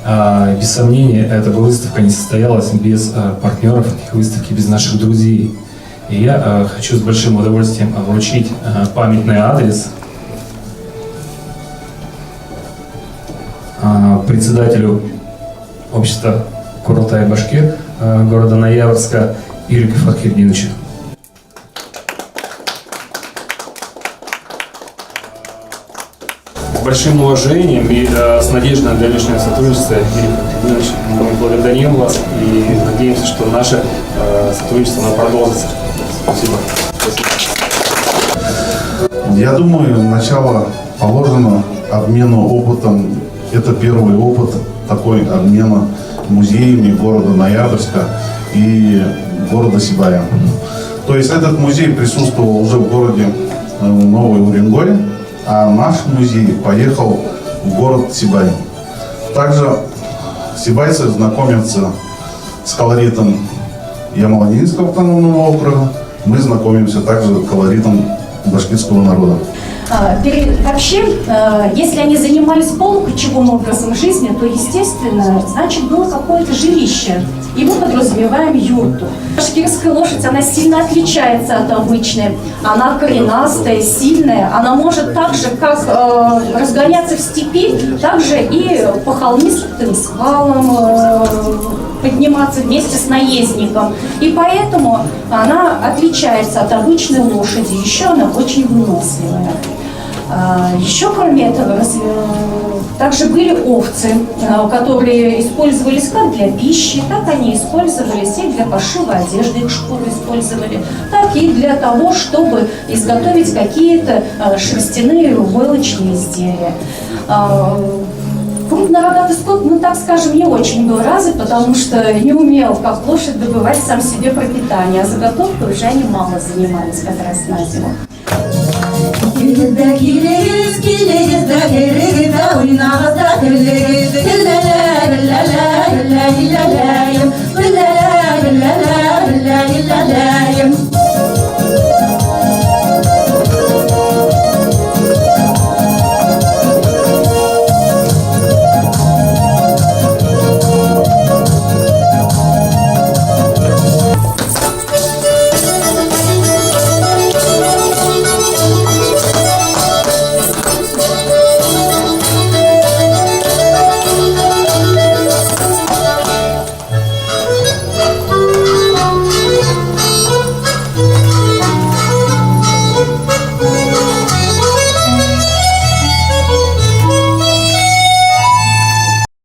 Без сомнения, эта бы выставка не состоялась без партнеров этих выставки, без наших друзей. И я хочу с большим удовольствием вручить памятный адрес председателю общества Курултай-Башкир города Ноябрьска Иреку Фатхетдиновичу. С большим уважением и с надеждой на дальнейшее сотрудничество, Ирек Фатхетдинович, мы благодарим вас и надеемся, что наше сотрудничество оно продолжится. Спасибо. Я думаю, начало положено обмену опытом. Это первый опыт такой обмена музеями города Ноябрьска и города Сибая. То есть этот музей присутствовал уже в городе Новый Уренгой, а наш музей поехал в город Сибай. Также сибайцы знакомятся с колоритом Ямало-Ненецкого автономного округа. Мы знакомимся также с колоритом башкирского народа. Вообще, если они занимались полуключевым образом жизни, то, естественно, значит, было какое-то жилище. И мы подразумеваем юрту. Башкирская лошадь, она сильно отличается от обычной. Она коренастая, сильная. Она может так же, как разгоняться в степи, так же и по холмистым скалам подниматься вместе с наездником. И поэтому она отличается от обычной лошади. Еще она очень выносливая. Еще, кроме этого, также были овцы, которые использовались как для пищи, так они использовались и для пошива одежды, их шкуру использовали, так и для того, чтобы изготовить какие-то шерстяные войлочные изделия. Крупнорогатый скот, ну так скажем, не очень был развит, потому что не умел, как лошадь, добывать сам себе пропитание, а заготовкой уже они мало занимались как раз на зиму. Келес, келес, келес, да кереге, да ойнағыз да тірлеге.